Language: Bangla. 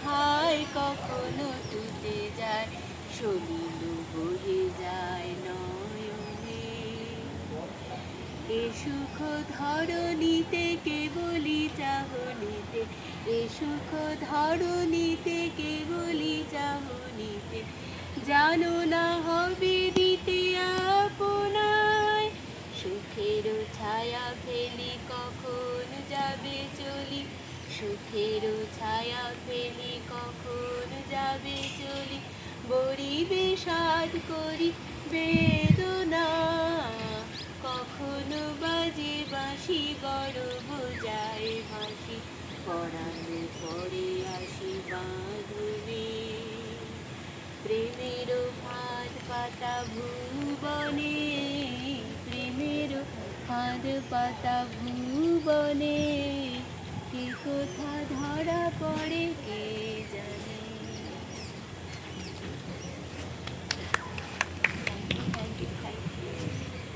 হায় কখনো টুটে যায়, সলিল বহে যায় নয়নে। এ সুখ ধরণীতে কেবলি চাহনিতে, এ সুখ ধরণীতে কেবলি চাহনিতে, জানো না হবে দিতে আপনায়। সুখের ছায়া ফেলি কখন যাবে চলি, সুখের ছায়া ফেলি কখন যাবে চলি, বরিবে সাধ করি বেদনা, কখনো বাজে বাঁশি গরব যায় হাসি, পরাণে পরে আসি বাঁধনে। প্রেমের ফাঁদ পাতা ভুবনে, প্রেমের ফাঁদ পাতা ভুবনে।